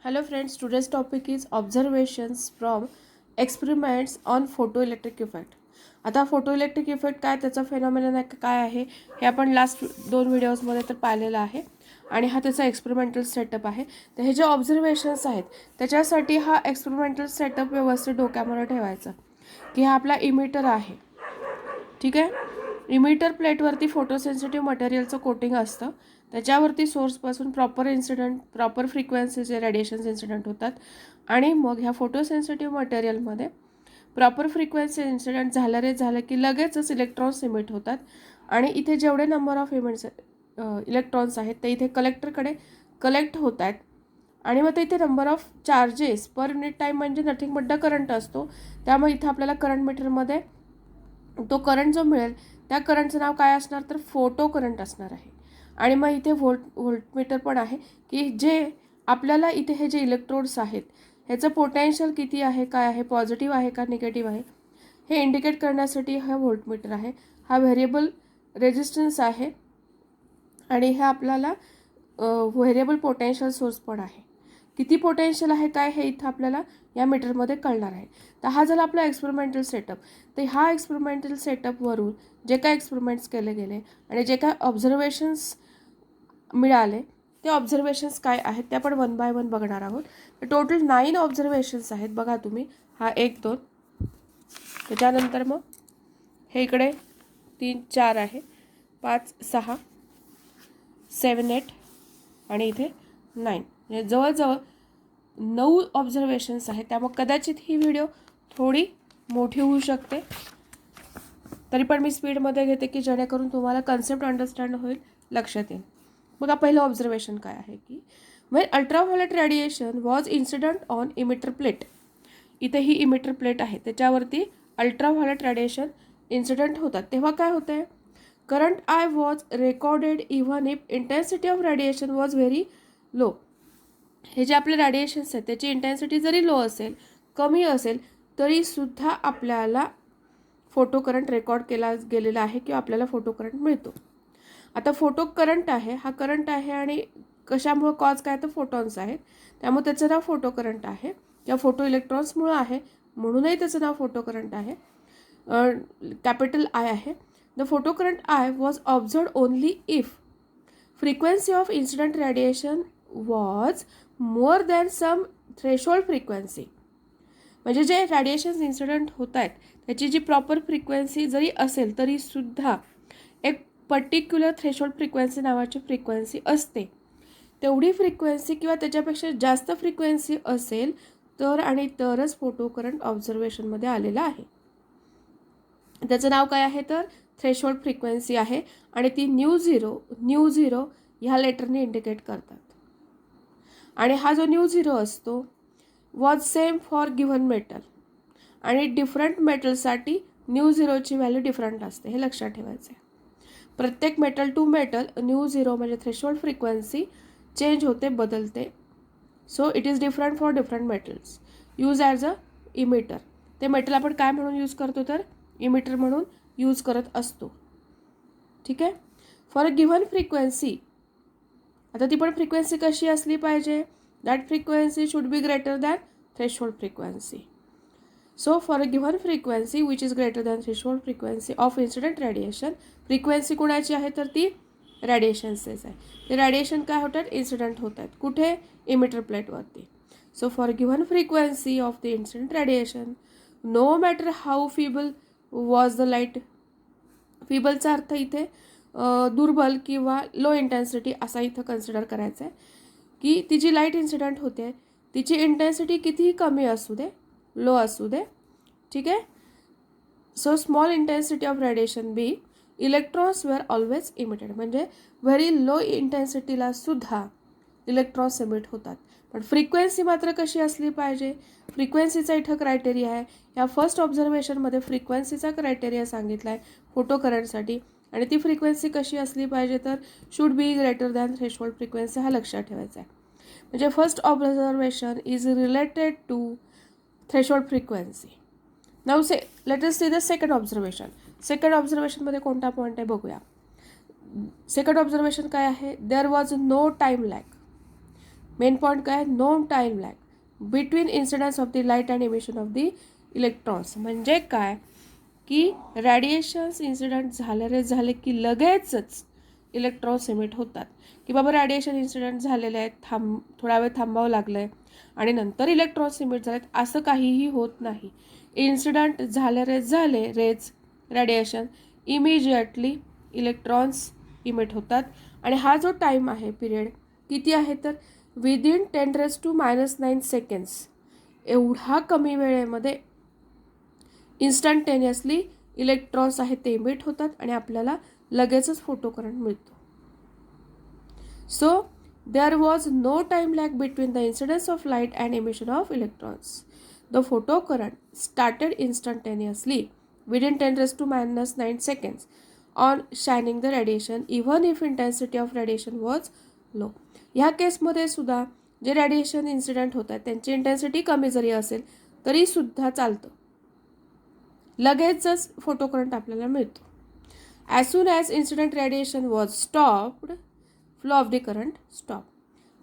Hello friends, today's topic is observations from experiments on photoelectric effect. आता photoelectric effect काय, त्याचा फेनॉमेनन काय आहे हे आपण लास्ट 2 व्हिडिओजमध्ये तर पाहिलेलं आहे आणि हा त्याचा एक्सपेरिमेंटल सेटअप आहे. तर हे जे ऑब्झर्वेशन्स आहेत त्याच्यासाठी हा एक्सपेरिमेंटल सेटअप व्यवस्थित डोक्यामध्ये ठेवायचा की हा आपला इमिटर आहे. ठीक आहे. इमिटर प्लेटवरती फोटोसेन्सिटिव्ह मटेरियलचं कोटिंग असतं. त्याच्यावरती सोर्सपासून प्रॉपर फ्रिक्वेन्सीचे रेडिएशन्स इन्सिडेंट होतात आणि मग ह्या फोटोसेन्सिटिव्ह मटेरियलमध्ये प्रॉपर फ्रिक्वेन्सी इन्सिडेंट झालं की लगेचच इलेक्ट्रॉन्स इमिट होतात आणि इथे जेवढे नंबर ऑफ इलेक्ट्रॉन्स आहेत ते इथे कलेक्टरकडे कलेक्ट होत आहेत आणि मग ते इथे number of charges per unit time म्हणजे नथिंग बट द करंट असतो. त्यामुळे इथे आपल्याला करंट मीटरमध्ये तो करंट जो मिळेल त्या करंटचं नाव काय असणार तर फोटो करंट असणार आहे. आणि मग इथे व्होल्टमीटर पण आहे की जे आपल्याला इथे हे जे इलेक्ट्रोड्स आहेत ह्याचं पोटेन्शियल किती आहे, काय आहे, पॉझिटिव्ह आहे का निगेटिव्ह आहे हे इंडिकेट करण्यासाठी हा व्होल्टमीटर आहे. हा व्हेरिएबल रेजिस्टन्स आहे आणि हे आपल्याला व्हेरिएबल पोटेन्शियल सोर्स पण आहे. किती पोटेन्शियल आहे काय हे इथं आपल्याला या मीटरमध्ये कळणार आहे. तर हा झाला आपला एक्सपेरिमेंटल सेटअप. तर ह्या एक्सपेरिमेंटल सेटअपवरून जे काय एक्सपेरिमेंट्स केले गेले आणि जे काय ऑब्झर्वेशन्स मिळाले ते ऑब्झर्वेशन्स काय आहेत ते आपण 1 बाय 1 बघणार आहोत. तर टोटल 9 ऑब्झर्वेशन्स आहेत. बघा तुम्ही, हा 1 2 त्याच्यानंतर मग हे इकडे 3 4 आहे, 5 6 7 8 आणि इथे 9 म्हणजे जवळजवळ 9 ऑब्झर्वेशन्स आहेत. त्यामुळे कदाचित ही व्हिडिओ थोडी मोठी होऊ शकते, तरी पण मी स्पीडमध्ये घेते की जेणेकरून तुम्हाला कन्सेप्ट अंडरस्टँड होईल, लक्षात येईल. बघा पहिलं ऑब्झर्वेशन काय आहे की Wien ultraviolet radiation was incident on emitter plate. इथे ही इमिटर प्लेट आहे त्याच्यावरती अल्ट्राव्हायोलेट रेडिएशन इन्सिडंट होतात तेव्हा काय होतं आहे, current I was recorded even if intensity of radiation was very low. हे जे आपले रेडिएशन्स आहेत त्याची इंटेन्सिटी जरी लो असेल, कमी असेल, तरीसुद्धा आपल्याला फोटो करंट रेकॉर्ड केला गेलेला आहे किंवा आपल्याला फोटो करंट मिळतो. आता फोटो करंट आहे, हा करंट आहे आणि कशामुळं कॉज काय तर फोटॉन्स आहेत, त्यामुळे त्याचं नाव फोटो करंट आहे किंवा फोटो इलेक्ट्रॉन्समुळं आहे म्हणूनही त्याचं नाव फोटो करंट आहे. कॅपिटल आय आहे. The photo current I was observed only if frequency of incident radiation was more than some threshold frequency. म्हणजे जे रेडिएशन्स इन्सिडंट होत आहेत त्याची जी प्रॉपर फ्रिक्वेन्सी जरी असेल तरीसुद्धा एक पर्टिक्युलर थ्रेशोल्ड फ्रिक्वेन्सी नावाची फ्रिक्वेन्सी असते. तेवढी फ्रिक्वेन्सी किंवा त्याच्यापेक्षा जास्त फ्रिक्वेन्सी असेल तर आणि तरच फोटो करंट ऑब्झर्वेशनमध्ये आलेला आहे. त्याचं नाव काय आहे तर थ्रेशोल्ड फ्रिक्वेन्सी आहे आणि ती न्यू झिरो ह्या लेटरने इंडिकेट करतात. आणि हा जो न्यू झिरो असतो was same for given metal आणि डिफरंट मेटलसाठी न्यू झिरोची व्हॅल्यू डिफरंट असते, हे लक्षात ठेवायचं आहे. प्रत्येक metal to metal nu zero म्हणजे थ्रेशोल्ड फ्रिक्वेन्सी चेंज होते, बदलते. So it is different for different metals. Use as a emitter. ते मेटल आपण काय म्हणून यूज करतो तर इमिटर म्हणून यूज करत असतो. ठीक आहे. फॉर अ गिव्हन फ्रिक्वेन्सी, आता ती पण फ्रिक्वेन्सी कशी असली पाहिजे, that frequency should be greater than threshold frequency. So for a given frequency which is greater than threshold frequency of incident radiation, frequency कुणाची आहे तर ती रेडिएशन्सच आहे. ते रेडिएशन काय होतात, इन्सिडंट होत आहेत. कुठे, इमिटर प्लेटवरती. So for given frequency of the incident radiation no matter how feeble was the light. फिबलचा अर्थ इथे दुर्बल किंवा लो इंटेन्सिटी असा इथं कन्सिडर करायचं आहे की ती जी लाईट इन्सिडंट होते तिची इंटेन्सिटी कितीही कमी असू दे, लो असू दे. ठीक आहे. So small intensity of radiation be electrons were always emitted. म्हणजे व्हेरी लो इंटेन्सिटीला सुद्धा इलेक्ट्रॉन्स इमिट होतात. पण फ्रिक्वेन्सी मात्र कशी असली पाहिजे, फ्रिक्वेन्सीचा इथं क्रायटेरिया आहे. या फर्स्ट ऑब्झर्वेशनमध्ये फ्रिक्वेन्सीचा क्रायटेरिया सांगितला आहे फोटो करंटसाठी आणि ती फ्रिक्वेन्सी कशी असली पाहिजे तर should be greater than threshold frequency, हा लक्षात ठेवायचा आहे. म्हणजे first observation is related to threshold frequency. Now let us see the second observation. Second ऑब्झर्वेशनमध्ये कोणता पॉईंट आहे बघूया. सेकंड ऑब्झर्वेशन काय आहे, there was no time lag. Main point काय, no time lag between incidence of the light and emission of the electrons. म्हणजे काय की रॅडिएशन्स इन्सिडंट झाले की लगेचच इलेक्ट्रॉन्स इमिट होतात, की बाबा रॅडिएशन इन्सिडंट झालेले आहेत, थोडा वेळ थांबावं लागलं आहे आणि नंतर इलेक्ट्रॉन्स इमिट झालेत, असं काहीही होत नाही. इन्सिडंट झाले rays radiation immediately electrons emit होतात. आणि हा जो टाईम आहे पिरियड किती आहे तर विदिन 10⁻⁹ सेकंड्स, एवढा कमी वेळेमध्ये इन्स्टंटेनियसली इलेक्ट्रॉन्स आहेत ते इमिट होतात आणि आपल्याला लगेचच फोटो करंट मिळतो. So there was no time lag between the incidence of light and emission of electrons. The photo current started instantaneously within 10⁻⁹ seconds on shining the radiation even if intensity of radiation was low. ह्या केसमध्ये सुद्धा जे radiation incident होत आहेत त्यांची intensity कमी जरी असेल तरी सुद्धा चालतं, लगेचच फोटो करंट आपल्याला मिळतो. As soon as incident radiation was stopped, flow of the current stop.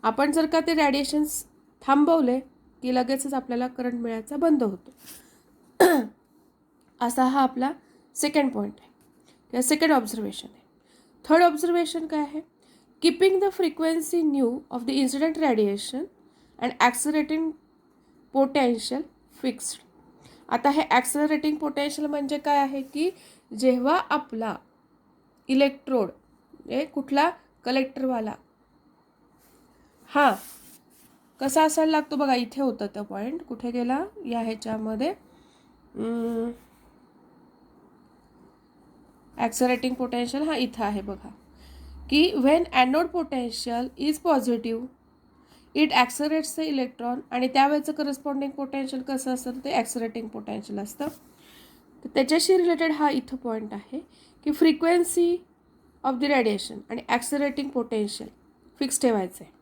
आपण जर का ते रॅडिएशन्स थांबवले की लगेचच आपल्याला करंट मिळायचा बंद होतो. असा हा आपला सेकंड पॉईंट आहे किंवा सेकंड ऑब्झर्वेशन आहे. थर्ड ऑब्झर्वेशन काय आहे, keeping the frequency nu of the incident radiation and accelerating potential fixed. आता हे ॲक्सलरेटिंग पोटेन्शियल म्हणजे काय आहे की जेव्हा आपला इलेक्ट्रोड कुठला कलेक्टरवाला कसा असायला लागतो बघा, इथे होतं तो पॉईंट, कुठे गेला या ह्याच्यामध्ये, ॲक्सलरेटिंग पोटेन्शियल इथं आहे बघा, की when anode potential is positive it accelerates the electron, आणि त्यावेळेचं करस्पॉन्डिंग पोटेन्शियल कसं असतं ते ॲक्सलरेटिंग पोटेन्शियल असतं. तर त्याच्याशी रिलेटेड हा इथं पॉईंट आहे की फ्रिक्वेन्सी ऑफ द रेडिएशन आणि ॲक्सलरेटिंग पोटेन्शियल फिक्स ठेवायचं आहे.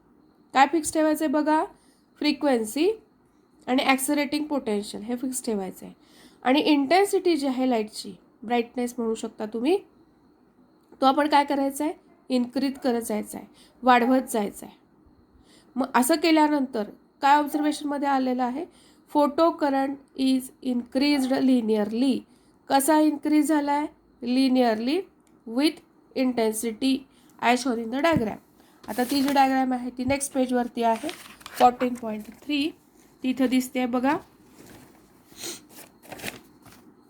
काय फिक्स ठेवायचं आहे बघा, फ्रिक्वेन्सी आणि ॲक्सलरेटिंग पोटेन्शियल हे फिक्स ठेवायचं आहे. आणि इंटेन्सिटी जी आहे लाईटची, ब्राईटनेस म्हणू शकता तुम्ही, तो आपण काय करायचं आहे, इन्क्रीज करत जायचं आहे, वाढवत जायचं आहे. मग असं केल्यानंतर काय ऑब्झर्वेशनमध्ये आलेलं आहे, photo current is increased linearly. कसा इन्क्रीज झाला आहे, linearly with intensity as shown in the diagram. आता ती जी डायग्रॅम आहे ती नेक्स्ट पेजवरती आहे 14.3. ती इथं दिसते बघा,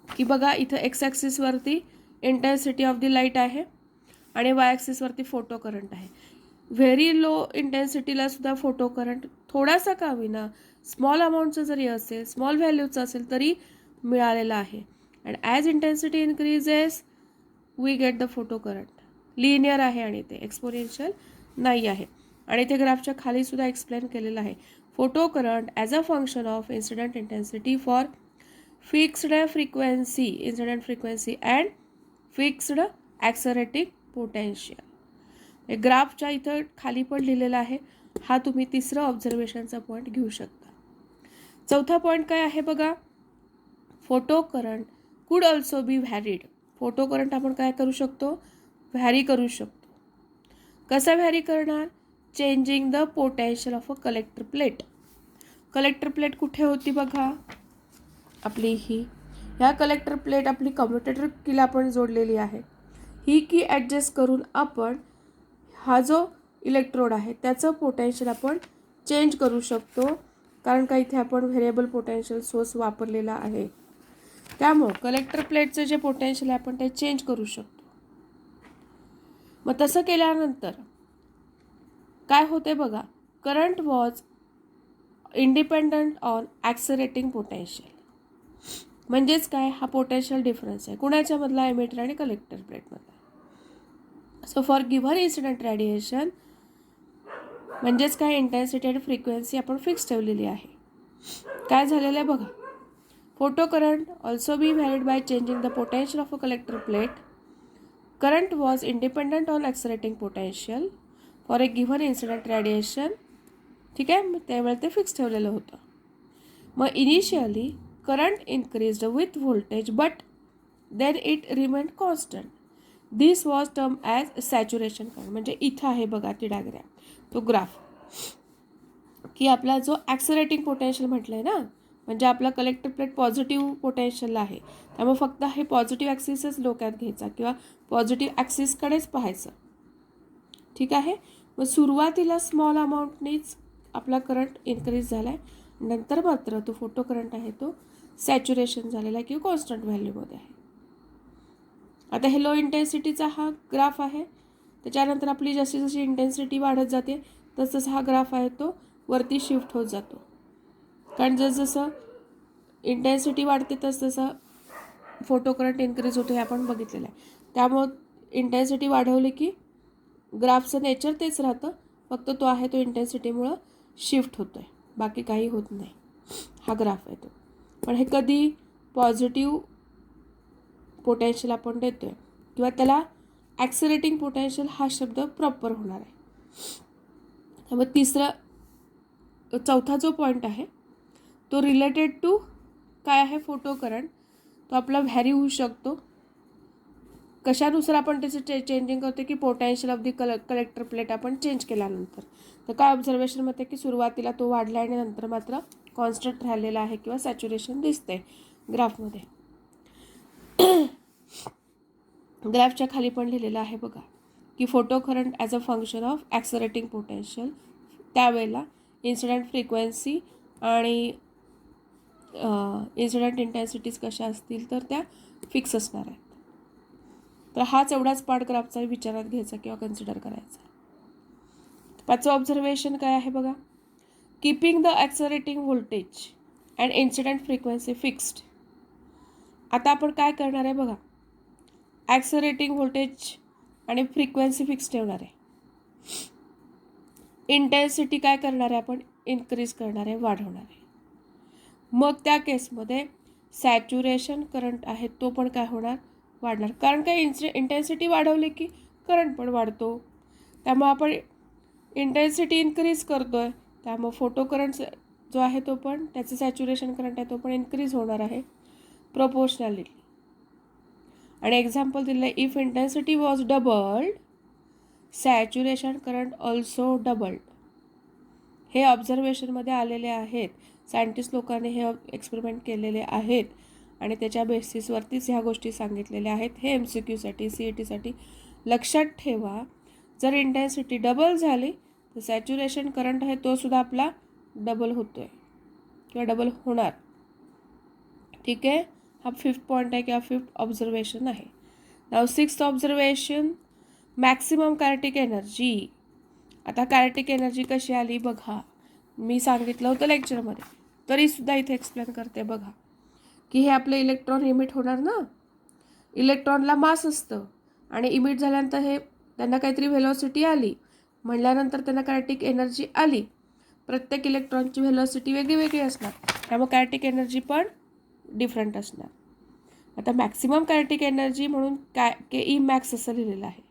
की बघा इथं एक्स ॲक्सिसवरती इंटेन्सिटी ऑफ द लाईट आहे आणि वाय ॲक्सिसवरती फोटो करंट आहे. व्हेरी लो इंटेन्सिटीला सुद्धा फोटो करंट थोडासा का होईना, स्मॉल अमाऊंटचं जरी असेल, स्मॉल व्हॅल्यूचं असेल तरी मिळालेला आहे. And as intensity increases we get the photo current. Linear आहे आणि ते एक्सपोनेन्शियल नाही आहे. आणि ते ग्राफच्या खाली सुद्धा एक्सप्लेन केलेलं आहे, photo current as a function of incident intensity for fixed frequency, incident frequency and fixed accelerating potential. ग्राफच्या इथं खाली पण लिहिलेला आहे. हा तुम्ही तिसरं ऑब्झर्वेशनचा पॉईंट घेऊ शकता. चौथा पॉईंट काय आहे बघा, फोटो करंट कुड ऑल्सो बी व्हॅरीड. फोटो करंट आपण काय करू शकतो, व्हॅरी करू शकतो. कसं व्हॅरी करणार, changing the potential of a collector plate. Collector plate कुठे होती बघा, आपली ह्या कलेक्टर प्लेट आपली कम्युटेटर कीला आपण जोडलेली आहे. ही की ॲडजस्ट करून आपण हा जो इलेक्ट्रोड आहे त्याचं पोटेन्शियल आपण चेंज करू शकतो, कारण का इथे आपण व्हेरिएबल पोटेन्शियल सोर्स वापरलेला आहे. त्यामुळं कलेक्टर प्लेटचं जे पोटेन्शियल आहे आपण ते चेंज करू शकतो. मग तसं केल्यानंतर काय होते बघा, current was independent on accelerating potential. म्हणजेच काय, हा पोटेन्शियल डिफरन्स आहे कुणाच्या मधला, एमिटर आणि कलेक्टर प्लेटमधला. So for given incident radiation म्हणजेच काय, इंटेन्सिटी आणि फ्रिक्वेन्सी आपण फिक्स ठेवलेली आहे. काय झालेलं आहे बघा, photo current also be varied by changing the potential of a collector plate. Current was independent on accelerating potential for a given incident radiation. ठीक आहे, मग त्यावेळेला ते फिक्स ठेवलेलं होतं. मग initially current increased with voltage but then it remained constant. This was term as saturation current. म्हणजे इथं आहे बघा ती डायग्रॅम, तो ग्राफ. की आपला जो ॲक्सलरेटिंग पोटेन्शियल म्हटलं आहे ना, म्हणजे आपला कलेक्टर प्लेट पॉझिटिव्ह पोटेन्शियल आहे, त्यामुळे फक्त हे पॉझिटिव्ह ॲक्सिसच डोक्यात घ्यायचा किंवा पॉझिटिव्ह ॲक्सिसकडेच पाहायचं. ठीक आहे. मग सुरुवातीला स्मॉल अमाऊंटनीच आपला करंट इन्क्रीज झाला आहे, नंतर मात्र तो फोटो करंट आहे तो सॅच्युरेशन झालेला आहे किंवा कॉन्स्टंट व्हॅल्यूमध्ये आहे. आता हे लो इंटेन्सिटीचा हा ग्राफ आहे. त्याच्यानंतर आपली जशी जशी इंटेन्सिटी वाढत जाते तसं हा ग्राफ आहे तो वरती शिफ्ट होत जातो, कारण जसजसं इंटेन्सिटी वाढते तसं फोटो करंट इन्क्रीज होतो हे आपण बघितलेलं आहे. त्यामुळं इंटेन्सिटी वाढवली की ग्राफचं नेचर तेच राहतं, फक्त तो आहे तो इंटेन्सिटीमुळं शिफ्ट होतो आहे, बाकी काही होत नाही. हा ग्राफ आहे तो. पण हे कधी पॉझिटिव्ह पोटेन्शियल आपण देतो आहे किंवा त्याला ॲक्सलरेटिंग पोटेन्शियल हा शब्द प्रॉपर होणार आहे. त्यामुळे चौथा जो पॉईंट आहे तो रिलेटेड टू काय आहे, फोटो करंट. तो आपला व्हॅरी होऊ शकतो. कशानुसार आपण त्याचे चेंजिंग करतो की potential of the collector plate आपण चेंज केल्यानंतर. तर काय ऑब्झर्वेशनमध्ये की सुरुवातीला तो वाढला आणि नंतर मात्र कॉन्स्टंट राहिलेला आहे किंवा सॅच्युरेशन दिसते ग्राफमध्ये. ग्राफच्या खाली पण लिहिलेलं आहे बघा की photo current as a function of accelerating potential. त्यावेळेला इन्सिडेंट फ्रिक्वेन्सी आणि इन्सिडेंट इंटेन्सिटीज कशा असतील तर त्या फिक्स असणार आहेत. तर हाच एवढाच पार्ट ग्राफचा विचारात घ्यायचा किंवा कन्सिडर करायचा. पाचवं ऑब्झर्वेशन काय आहे बघा, keeping the accelerating voltage and incident frequency fixed. आता आपण काय करणार आहे बघा, ॲक्सलरेटिंग व्होल्टेज आणि फ्रिक्वेन्सी फिक्स ठेवणार आहे. इंटेन्सिटी काय करणार आहे आपण, इन्क्रीज करणार आहे, वाढवणार आहे. मग त्या केसमध्ये सॅच्युरेशन करंट आहे तो पण काय होणार, वाढणार. कारण काय इंटेन्सिटी वाढवली की करंट पण वाढतो. त्यामुळे आपण इंटेन्सिटी इन्क्रीज करतो आहे, त्यामुळे फोटो करंट जो आहे तो पण त्याचं सॅच्युरेशन करंट आहे तो पण इन्क्रीज होणार आहे प्रोपोर्शनली. आणि एक्झाम्पल दिलं आहे, if intensity was doubled saturation current also doubled. हे ऑब्झर्वेशनमध्ये आलेले आहेत. सायंटिस्ट लोकांनी हे एक्सपेरिमेंट केलेले आहेत आणि त्याच्या बेसिसवरतीच ह्या गोष्टी सांगितलेल्या आहेत. हे MCQसाठी CETसाठी लक्षात ठेवा. जर इंटेन्सिटी डबल झाली तर सॅच्युरेशन करंट आहे तो सुद्धा आपला डबल होतो आहे किंवा डबल होणार. ठीक आहे. हा 5th पॉईंट आहे किंवा 5th ऑब्झर्वेशन आहे. नाव 6th observation, maximum kinetic energy. आता कायनेटिक एनर्जी कशी आली बघा, मी सांगितलं होतं लेक्चरमध्ये, तरीसुद्धा इथे एक्सप्लेन करते बघा की हे आपले इलेक्ट्रॉन इमिट होणार ना. इलेक्ट्रॉनला मास असतं आणि इमिट झाल्यानंतर हे त्यांना काहीतरी व्हेलॉसिटी आली म्हणल्यानंतर त्यांना कायनेटिक एनर्जी आली. प्रत्येक इलेक्ट्रॉनची व्हेलॉसिटी वेगळी वेगळी असणार, त्यामुळे कायनेटिक एनर्जी पण डिफरंट असणार. आता मॅक्सिमम कायनेटिक एनर्जी म्हणून KE मॅक्स असं लिहिलेलं आहे,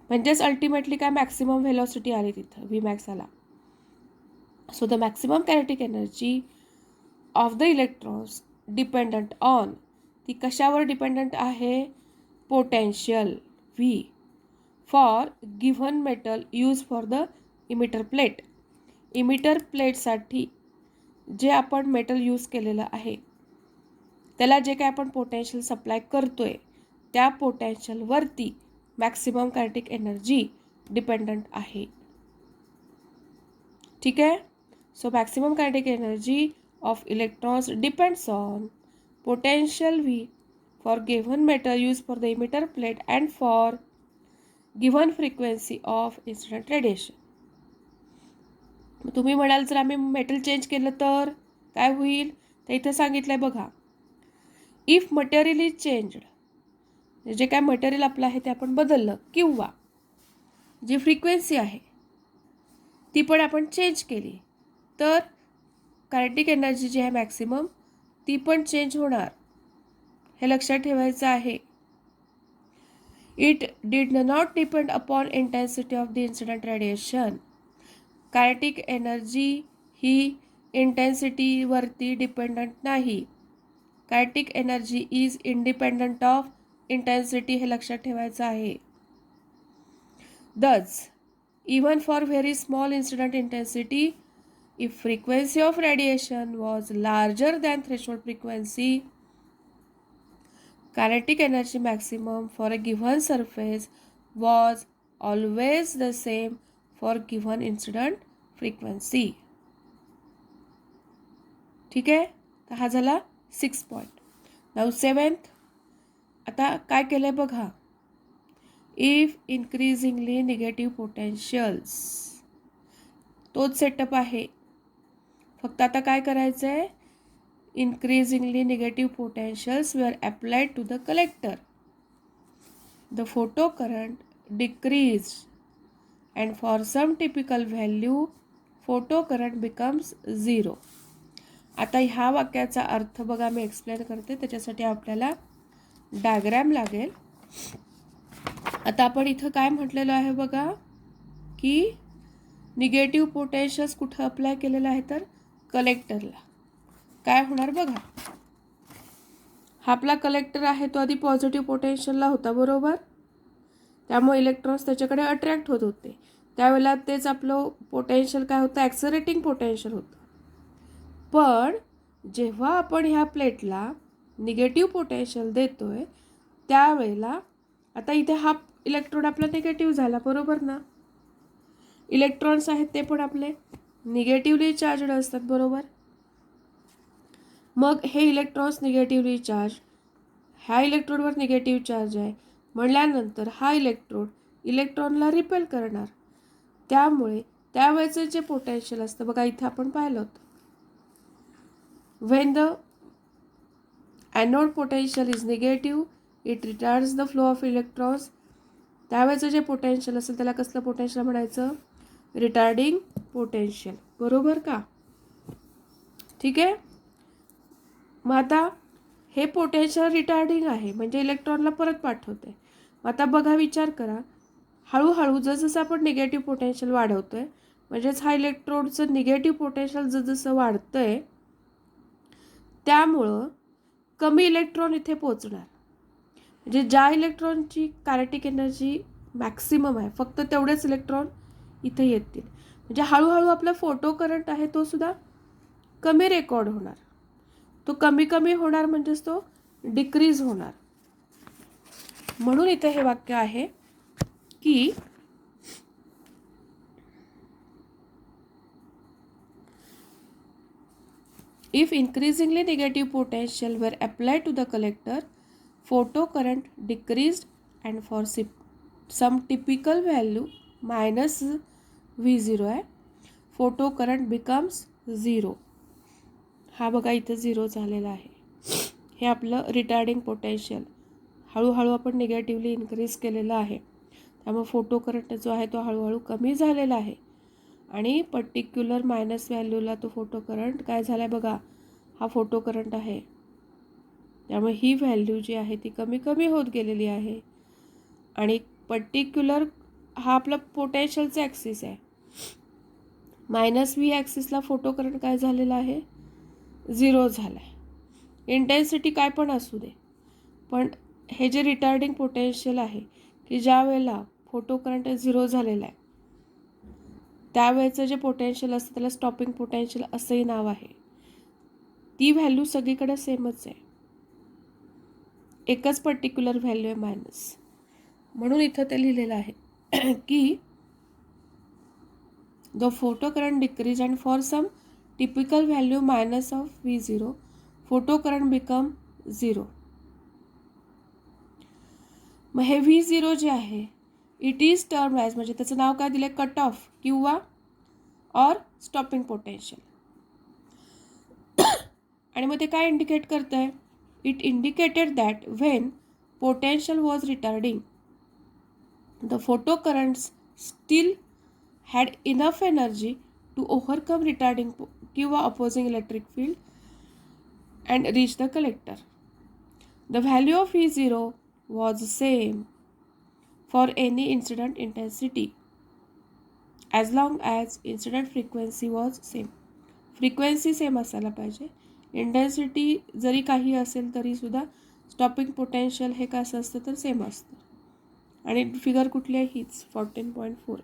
म्हणजेच अल्टिमेटली काय मॅक्सिमम व्हेलॉसिटी आली तिथं, Vmax आला. So the maximum kinetic energy of the electrons dependent on, ती कशावर डिपेंडंट आहे, potential V for given metal use for the emitter plate. Emitter प्लेटसाठी जे आपण मेटल यूज केलेलं आहे त्याला जे काय आपण पोटेन्शियल सप्लाय करतोय त्या पोटेन्शियलवरती मॅक्सिमम कायनेटिक एनर्जी डिपेंडंट आहे. ठीक आहे. So maximum kinetic energy of electrons depends on potential V for given metal use for the emitter plate and for given frequency of incident radiation. तुम्ही म्हणाल जर आम्ही metal change केलं तर काय होईल, तर इथं सांगितलं आहे बघा, इफ मटेरियल इज चेंज्ड, जे काय मटेरियल आपलं आहे ते आपण बदललं किंवा जी फ्रिक्वेन्सी आहे ती पण आपण चेंज केली तर कायनेटिक एनर्जी जी आहे मॅक्सिमम ती पण चेंज होणार. हे लक्षात ठेवायचं आहे. It did not depend upon intensity of the incident radiation. Kinetic energy ही इंटेन्सिटीवरती डिपेंडंट नाही. Kinetic energy is independent of intensity, हे लक्षात ठेवायचं आहे. Thus, even for very small incident intensity, If frequency of radiation was larger than threshold frequency, kinetic energy maximum for a given surface was always the same for given incident frequency. ठीक आहे, तर हा झाला 6 point. Now 7th, आता काय केलंय बघा. If इन्क्रीजिंगली negative पोटेन्शियल्स, तोच सेटअप आहे, फक्त आता काय करायचं आहे. Increasingly negative potentials were applied to the collector. The photocurrent decreased, and for some typical value, photocurrent becomes 0. आता ह्या वाक्याचा अर्थ बघा, मी एक्सप्लेन करते. त्याच्यासाठी आपल्याला डायग्राम लागेल. आता आपण इथं काय म्हटलेलं आहे बघा, की निगेटिव्ह पोटेन्शियल्स कुठं अप्लाय केलेलं आहे, तर कलेक्टरला. काय होणार बघा, हा आपला कलेक्टर आहे, तो आधी पॉझिटिव्ह पोटेन्शियलला होता, बरोबर. त्यामुळे इलेक्ट्रॉन्स त्याच्याकडे अट्रॅक्ट होत होते. त्यावेळेला तेच आपलं पोटेन्शियल काय होतं, ॲक्सलरेटिंग पोटेन्शियल होतं. पण जेव्हा आपण ह्या प्लेटला निगेटिव्ह पोटेन्शियल देतोय, त्यावेळेला आता इथे हा इलेक्ट्रॉन आपला निगेटिव्ह झाला, बरोबर ना. इलेक्ट्रॉन्स आहेत ते पण आपले निगेटिव्हली चार्जड असतात, बरोबर. मग हे इलेक्ट्रॉन्स निगेटिव्हली चार्ज, ह्या इलेक्ट्रोडवर निगेटिव्ह चार्ज आहे म्हणल्यानंतर हा इलेक्ट्रॉनला रिपेल करणार. त्यामुळे त्यावेळेचं जे पोटेन्शियल असतं बघा, इथे आपण पाहिलं होतं, when the anode potential is negative it retards the flow of electrons. त्यावेळेचं जे पोटेन्शियल असेल त्याला कसलं पोटेन्शियल म्हणायचं, रिटार्डिंग पोटेन्शियल, बरोबर का. ठीक आहे. मग आता हे पोटेन्शियल रिटार्डिंग आहे, म्हणजे इलेक्ट्रॉनला परत पाठवते. आता बघा, विचार करा, हळूहळू जसजसं आपण निगेटिव्ह पोटेन्शियल वाढवतोय, म्हणजेच हा इलेक्ट्रोडचं निगेटिव्ह पोटेन्शियल जसजसं वाढतंय, त्यामुळं कमी इलेक्ट्रॉन इथे पोचणार. म्हणजे ज्या इलेक्ट्रॉनची कायनेटिक एनर्जी मॅक्सिमम आहे, फक्त तेवढेच इलेक्ट्रॉन इथे येतील. म्हणजे हळूहळू आपला फोटो करंट आहे तो सुद्धा कमी रेकॉर्ड होणार. तो कमी कमी होणार, म्हणजेच तो डिक्रीज होणार. म्हणून इथे हे वाक्य आहे की if increasingly negative potential were applied to the collector, photocurrent decreased, and for some typical value minus V0 आहे, photocurrent becomes 0. हा बघा इथे 0 झालेला आहे. हे आपलं रिटार्डिंग पोटेन्शियल हळूहळू आपण निगेटिव्हली इन्क्रीज केलेलं आहे. त्यामुळे फोटोकरंट जो आहे तो हळूहळू कमी झालेला आहे. आणि पर्टिक्युलर मायनस व्हॅल्यूला तो फोटो करंट काय झाला आहे बघा, हा फोटो करंट आहे. त्यामुळे ही व्हॅल्यू जी आहे ती कमी कमी होत गेलेली आहे. आणि पर्टिक्युलर हा आपला पोटेन्शियलचा ॲक्सिस आहे. -V ॲक्सिसला फोटो करंट काय झालेला आहे, 0 झाला आहे. इंटेन्सिटी काय पण असू दे, पण हे जे रिटार्डिंग पोटेन्शियल आहे की ज्या वेळेला फोटो करंट 0 झालेला आहे, त्यावेळेचं जे पोटेन्शियल असतं त्याला स्टॉपिंग पोटेन्शियल असंही नाव आहे. ती व्हॅल्यू सगळीकडे सेमच आहे, एकच पर्टिक्युलर व्हॅल्यू आहे मायनस. म्हणून इथं ते लिहिलेलं आहे की the photo current decrease and for some typical value minus of V0 photo current become 0. मग हे V0 जे आहे इट इज टर्म ॲज, म्हणजे त्याचं नाव काय दिलं, कट ऑफ किंवा और स्टॉपिंग पोटेन्शियल. आणि मग ते काय इंडिकेट करत आहे, it indicated that when potential was retarding the photo currents still had enough energy to overcome retarding किंवा opposing electric field and reach the collector. The value of V0 was same for any incident intensity as long as incident frequency was same. Frequency same असायला पाहिजे, intensity जरी काही असेल तरी सुद्धा stopping potential हे कसं असतं तर सेम असतं. आणि फिगर कुठली आहे, हीच 14.4,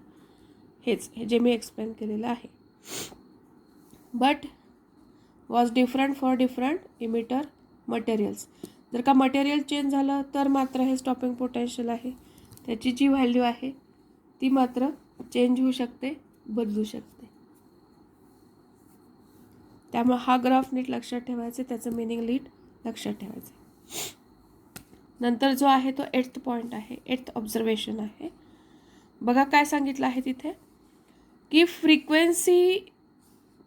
हेच हे जे मी एक्सप्लेन केलेलं आहे. But was different for different emitter materials. जर का मटेरियल चेंज झालं तर मात्र हे स्टॉपिंग पोटेन्शियल आहे, त्याची जी व्हॅल्यू आहे ती मात्र चेंज होऊ शकते, बदलू शकते. त्यामुळे हा ग्राफ नीट लक्षात ठेवायचे, त्याचं मिनिंग नीट लक्षात ठेवायचं. नंतर जो आहे तो 8th पॉईंट आहे, 8th ऑब्झर्वेशन आहे. बघा काय सांगितलं आहे तिथे की फ्रिक्वेन्सी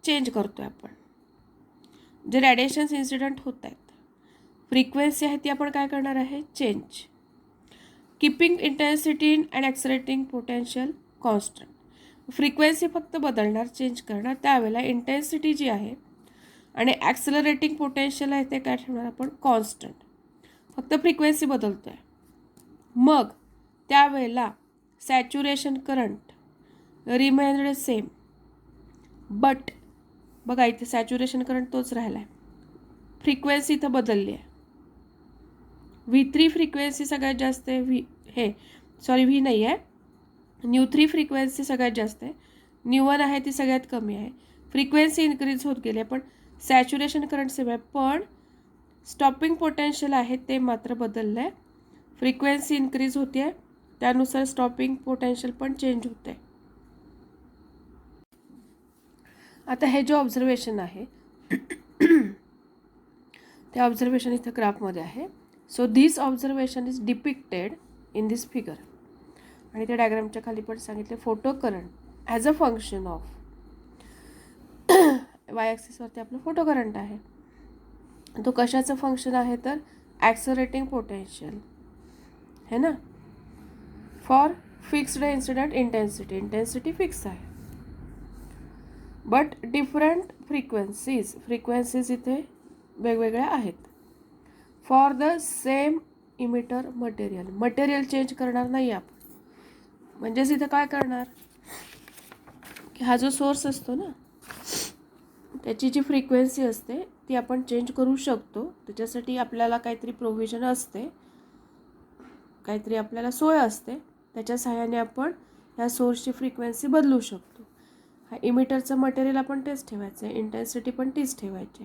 चेंज करतोय आपण. जे रॅडिएशन्स इन्सिडेंट होत आहेत, फ्रिक्वेन्सी आहे ती आपण काय करणार आहे, change. Keeping intensity and accelerating potential constant. Frequency फक्त बदलणार, चेंज करणार, त्यावेळेला इंटेन्सिटी जी आहे आणि ॲक्सलरेटिंग पोटेन्शियल आहे ते काय ठेवणार आपण, कॉन्स्टंट. फक्त फ्रिक्वेन्सी बदलतोय. मग त्यावेळेला saturation current remained same, but बघा इथे सॅच्युरेशन करंट तोच राहिला आहे, फ्रिक्वेन्सी इथं बदलली आहे. V3 फ्रिक्वेन्सी सगळ्यात जास्त आहे, V नाही आहे, N3 फ्रिक्वेन्सी सगळ्यात जास्त आहे, N1 आहे ती सगळ्यात कमी आहे. फ्रिक्वेन्सी इन्क्रीज होत गेली आहे पण सॅच्युरेशन करंट सेम आहे, पण स्टॉपिंग पोटेन्शियल आहे ते मात्र बदललं आहे. फ्रिक्वेन्सी इन्क्रीज होते आहे, त्यानुसार स्टॉपिंग पोटेन्शियल पण चेंज होते. आता हे जो ऑब्झर्वेशन आहे ते ऑब्झर्वेशन इथं ग्राफमध्ये आहे. So this observation is depicted in this figure. आणि त्या डायग्रामच्या खाली पण सांगितले photo current as a function of Y ॲक्सिसवरती आपलं फोटो करंट आहे. तो कशाचं फंक्शन आहे तर ॲक्सलरेटिंग पोटेन्शियल है ना, for fixed incident intensity fix आहे, बट डिफरंट फ्रिक्वेन्सीज इथे वेगवेगळ्या आहेत. For the same emitter material change करणार नाही आपण. म्हणजेच इथं काय करणार की हा जो सोर्स असतो ना त्याची जी फ्रिक्वेन्सी असते ती आपण चेंज करू शकतो. त्याच्यासाठी आपल्याला काहीतरी प्रोव्हिजन असते, काहीतरी आपल्याला सोय असते, त्याच्या सहाय्याने आपण ह्या सोर्सची फ्रिक्वेन्सी बदलू शकतो. हा इमिटरचं मटेरियल आपण तेच ठेवायचं आहे, इंटेन्सिटी पण तीच ठेवायची,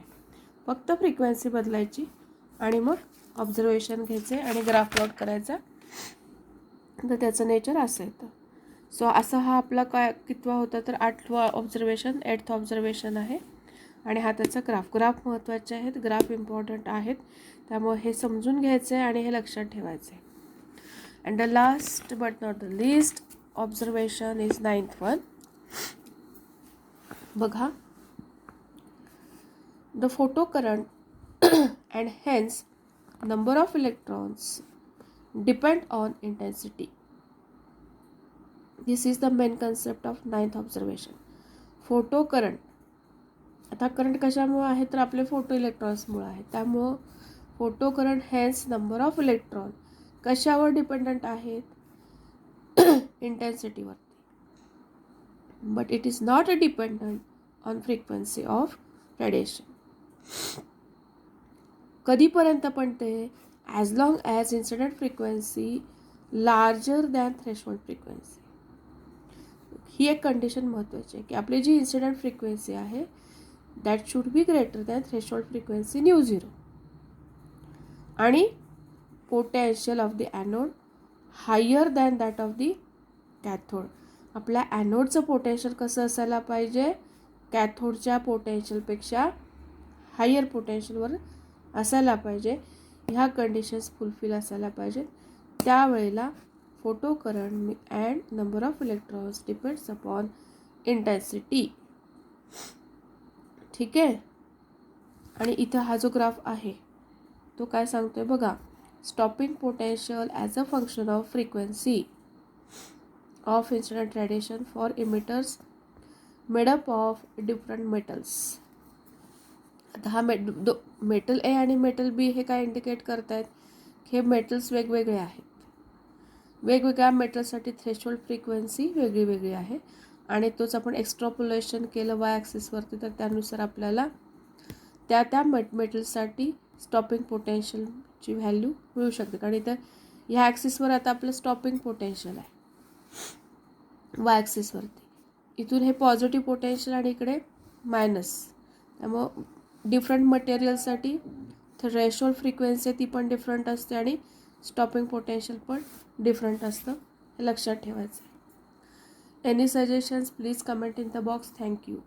फक्त फ्रिक्वेन्सी बदलायची आणि मग ऑब्झर्वेशन घ्यायचे आणि ग्राफ प्लॉट करायचा. तर त्याचं नेचर असं येतं. सो असा हा आपला काय कितवा होता तर 8वा ऑब्झर्वेशन, 8th ऑब्झर्वेशन आहे. आणि हा त्याचा ग्राफ महत्त्वाचे आहेत, ग्राफ इम्पॉर्टंट आहेत, त्यामुळे हे समजून घ्यायचं आहे आणि हे लक्षात ठेवायचं आहे. And the last but not the least observation is 9th one. बघा, the photo current and hence number of electrons depend on intensity. This is the main concept of 9th observation. Photo current, आता current कशामुळे आहे तर आपले photo इलेक्ट्रॉन्समुळे आहे, त्यामुळं photo current hence number of electron कशावर डिपेंडंट आहेत, इंटेन्सिटीवरती. But it is not a dependent on frequency of radiation. कधीपर्यंत पण ते, as long as incident frequency larger than threshold frequency. ही एक कंडिशन महत्त्वाची आहे की आपली जी इन्सिडेंट फ्रिक्वेन्सी आहे that should be greater than threshold frequency μ0. आणि potential of the anode higher than that of the cathode. आपल्या ॲनोडचं पोटेन्शियल कसं असायला पाहिजे, कॅथोडच्या पोटेन्शियलपेक्षा हायर पोटेन्शियलवर असायला पाहिजे. ह्या कंडिशन्स फुलफिल असायला पाहिजेत. त्यावेळेला photo current and number of electrons depends upon intensity. ठीक आहे. आणि इथं हा जो ग्राफ आहे तो काय सांगतोय बघा, stopping potential as a function of frequency of incident radiation for emitters made up of different metals. आता हा मेटल ए आणि मेटल बी हे काय इंडिकेट करतायत, हे मेटल्स वेगवेगळे आहेत. वेगवेगळ्या मेटलसाठी थ्रेशोल्ड फ्रिक्वेन्सी वेगळी आहे आणि तोच आपण एक्स्ट्रापोलेशन केलं वाय ॲक्सिसवरती तर त्यानुसार आपल्याला त्या मेटलसाठी स्टॉपिंग पोटेन्शियलची व्हॅल्यू मिळू शकते. कारण इथं ह्या ॲक्सिसवर आता आपलं स्टॉपिंग पोटेन्शियल आहे वाय ॲक्सिसवरती. इथून हे पॉझिटिव्ह पोटेन्शियल आणि इकडे मायनस त्यामुळं डिफरंट मटेरियलसाठी थ्रेशोल्ड फ्रिक्वेन्सी ती पण डिफरंट असते आणि स्टॉपिंग पोटेन्शियल पण डिफरंट असतं, हे लक्षात ठेवायचं. Any suggestions please comment in the box. Thank you.